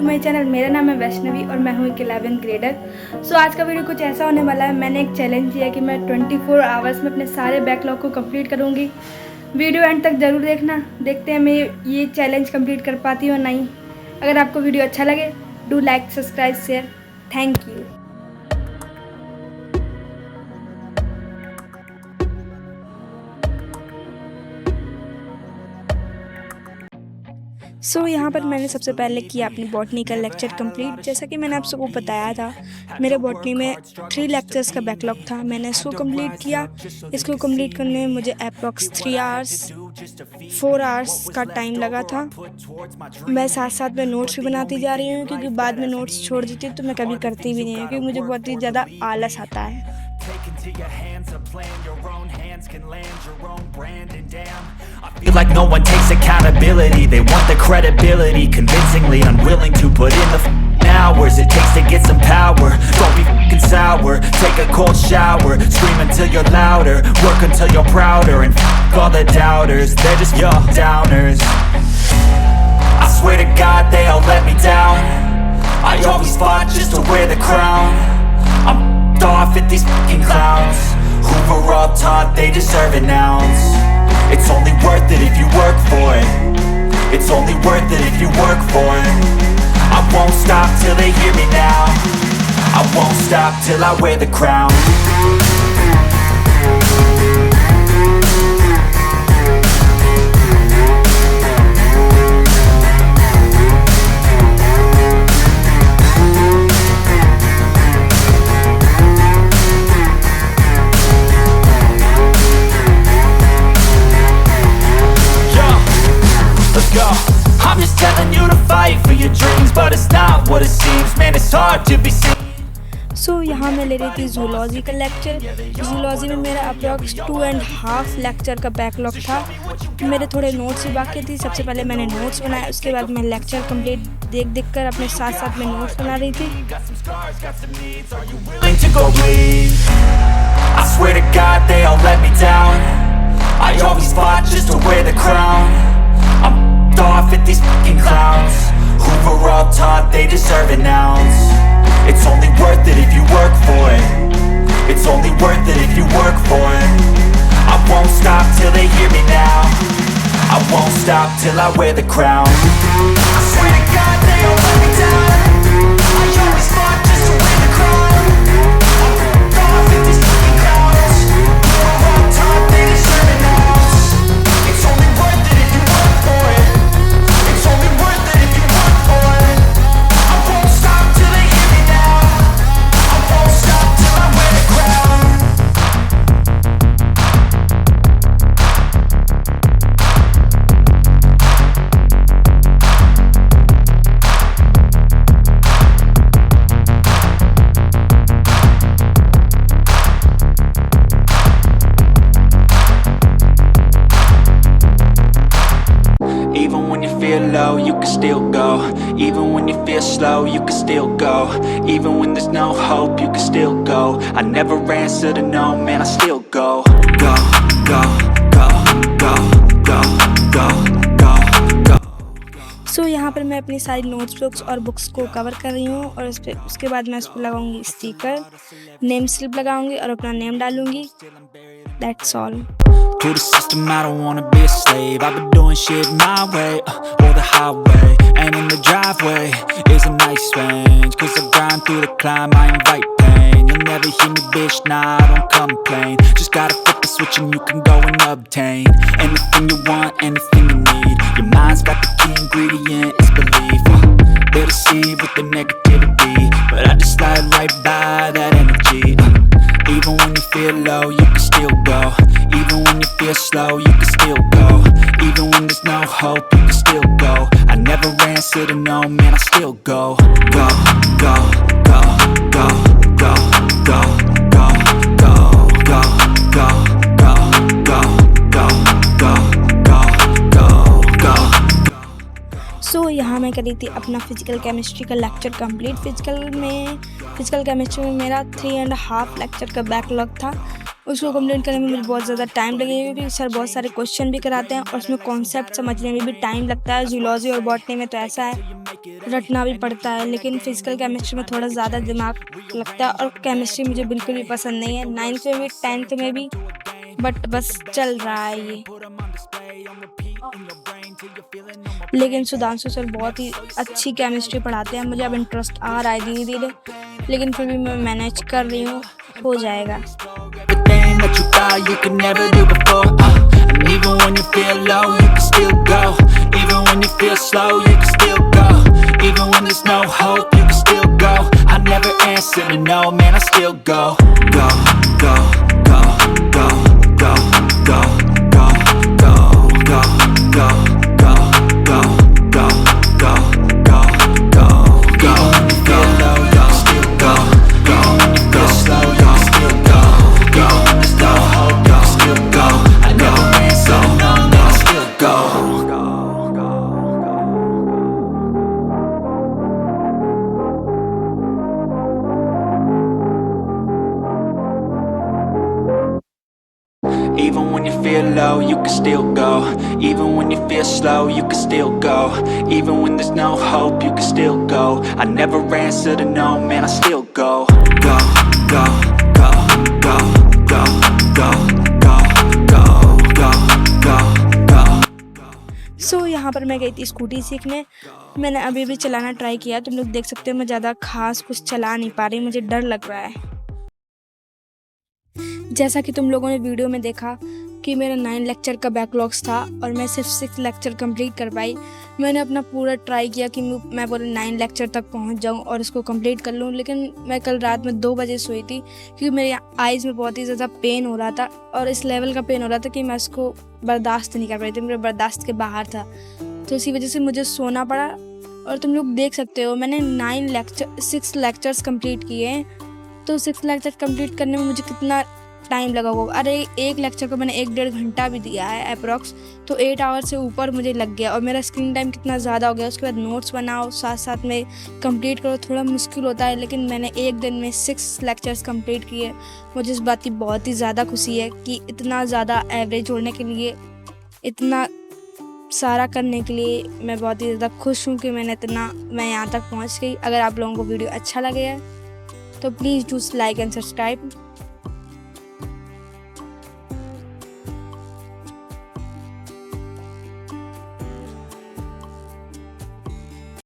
To my channel. मेरा नाम है वैष्णवी और मैं हूँ एक 11th ग्रेडर। सो आज का वीडियो कुछ ऐसा होने वाला है। मैंने एक चैलेंज किया कि मैं 24 आवर्स में अपने सारे बैकलॉग को कंप्लीट करूँगी। वीडियो एंड तक ज़रूर देखना। देखते हैं मैं ये चैलेंज कंप्लीट कर पाती हूँ नहीं। अगर आपको वीडियो अच्छा लगे do like, subscribe, share. Thank you. यहाँ पर मैंने सबसे पहले किया अपनी बॉटनी का लेक्चर कंप्लीट। जैसा कि मैंने आप सबको बताया था, मेरे बॉटनी में 3 लेक्चर्स का बैकलॉग था। मैंने इसको कंप्लीट किया। इसको कंप्लीट करने में मुझे अप्रॉक्स 3 आवर्स 4 आवर्स का टाइम लगा था। मैं साथ साथ में नोट्स भी बनाती जा रही हूँ, क्योंकि बाद में नोट्स छोड़ देती हूँ तो मैं कभी करती भी नहीं हूँ, क्योंकि मुझे बहुत ही ज़्यादा आलस आता है। Feel like no one takes accountability. They want the credibility, convincingly unwilling to put in the hours it takes to get some power. Don't be f***ing sour. Take a cold shower. Scream until you're louder. Work until you're prouder. And f*** all the doubters. They're just your downers. I swear to God they all let me down. I always fought just to wear the crown. I'm f***ed off at these f***ing clowns who were all taught they deserve an ounce. It's only worth it if you work for it. It's only worth it if you work for it. I won't stop till they hear me now. I won't stop till I wear the crown. I'm just telling you to fight for your dreams, but it's not what it seems. Man, it's hard to be seen. यहाँ मैं ले रही थी zoology का lecture. Zoology में मेरा approx 2.5 lecture का backlog था। मेरे थोड़े नोट्स भी बाकी थी। सबसे पहले मैंने नोट्स बनाए, उसके बाद मैं लेक्चर कंप्लीट देख कर अपने साथ साथ में नोट्स बना रही थी। I swear to God they all let me down. I always fought just to wear the crown. I'm f***ed off at these f***ing clowns who were all taught they deserve an ounce. It's only worth it if you work for it. It's only worth it if you work for it. I won't stop till they hear me now. I won't stop till I wear the crown. I swear to God they all let me down. I always fought just to wear the crown. I'm f***ed off at these f***ing clowns who were all taught they deserve an ounce. It's only worth it if you work for it. It's only worth it if you work for it. I won't stop till they hear me now. I won't stop till I wear the crown. Even when you feel low, you can still go. Even when you feel slow, you can still go. Even when there's no hope, you can still go. I never answer to no, man, I still go. Go, go, go, go, go, go, go, go. यहाँ पर मैं अपनी सारी notes और books को cover कर रही हूँ, और उसके बाद मैं उस पर लगाऊंगी स्टिकर, नेम स्लिप लगाऊंगी और अपना नेम डालूंगी। That's all. To the system, I don't wanna be a slave. I've been doing shit my way, or the highway. And in the driveway is a nice range. Cause I grind through the climb, I invite pain. You'll never hear me, bitch, nah, I don't complain. Just gotta flip the switch and you can go and obtain anything you want, anything you need. Your mind's got the key ingredient, it's belief. They deceive with the negativity, but I just slide right by that energy. Even when you feel low, you can still go. Even when you feel slow, you can still go. Even when there's no hope, you can still go. I never answer to no, man, I still go. Go, go, go, go, go, go, go, go, go, go, go, go, go, go, go, go. यहाँ मैं करी थी अपना physical chemistry का lecture complete. Physical chemistry में मेरा 3.5 lecture का backlog था। उसको कंप्लीट करने में मुझे बहुत ज़्यादा टाइम लगेगा, क्योंकि सर बहुत सारे क्वेश्चन भी कराते हैं और उसमें कॉन्सेप्ट समझने में भी टाइम लगता है। जूलॉजी और बॉटनी में तो ऐसा है रटना भी पड़ता है, लेकिन फिजिकल केमिस्ट्री में थोड़ा ज़्यादा दिमाग लगता है और केमिस्ट्री मुझे बिल्कुल भी पसंद नहीं है, 9th में भी 10th में भी, बट बस चल रहा है ये। लेकिन सुधांशु सर बहुत ही अच्छी केमिस्ट्री पढ़ाते हैं, मुझे अब इंटरेस्ट आ रहा है धीरे धीरे, लेकिन फिर भी मैं मैनेज कर रही हूँ, हो जाएगा। Everything that you thought you could never do before, and even when you feel low, you can still go. Even when you feel slow, you can still go. Even when there's no hope, you can still go. I never answer to no, man, I still go. Go, go, go, go, go, go, go, go, go, go, go, go, go, go, go, go, go. Even when you feel low, you can still go. Even when you feel slow, you can still go. Even when there's no hope, you can still go. I never answer to no, man, I still go. Even when you feel low, you can still go. Even when you feel slow, you can still go. Even when there's no hope, you can still go. I never answer to no, man, I still go. Go, go, go, go, go, go, go, go, go, go, go. सो यहाँ पर मैं गई थी scooty सीखने, मैंने अभी भी चलाना ट्राई किया, तुम लोग देख सकते हो मैं ज़्यादा खास कुछ चला नहीं पा रही, मुझे डर लग रहा है। जैसा कि तुम लोगों ने वीडियो में देखा कि मेरा 9 लेक्चर का बैकलॉग्स था और मैं सिर्फ 6 लेक्चर कंप्लीट कर पाई। मैंने अपना पूरा ट्राई किया कि मैं पूरे 9 लेक्चर तक पहुंच जाऊं और इसको कंप्लीट कर लूं, लेकिन मैं कल रात में 2 बजे सोई थी क्योंकि मेरे आइज़ में बहुत ही ज़्यादा पेन हो रहा था और इस लेवल का पेन हो रहा था कि मैं इसको बर्दाश्त नहीं कर पाई थी, मेरे बर्दाश्त के बाहर था, तो इसी वजह से मुझे सोना पड़ा। और तुम लोग देख सकते हो मैंने 6 लेक्चर्स कंप्लीट किए हैं, तो 6 लेक्चर कंप्लीट करने में मुझे कितना टाइम लगा होगा। अरे एक लेक्चर को मैंने 1-1.5 घंटा भी दिया है अप्रॉक्स, तो 8 आवर से ऊपर मुझे लग गया और मेरा स्क्रीन टाइम कितना ज़्यादा हो गया। उसके बाद नोट्स बनाओ, साथ साथ में कंप्लीट करो, थोड़ा मुश्किल होता है, लेकिन मैंने एक दिन में 6 लेक्चर्स कंप्लीट किए। मुझे इस बात की बहुत ही ज़्यादा खुशी है कि इतना ज़्यादा एवरेज होने के लिए, इतना सारा करने के लिए मैं बहुत ही ज़्यादा खुश हूँ कि मैं यहाँ तक पहुँच गई। अगर आप लोगों को वीडियो अच्छा लगे है तो please do like and subscribe.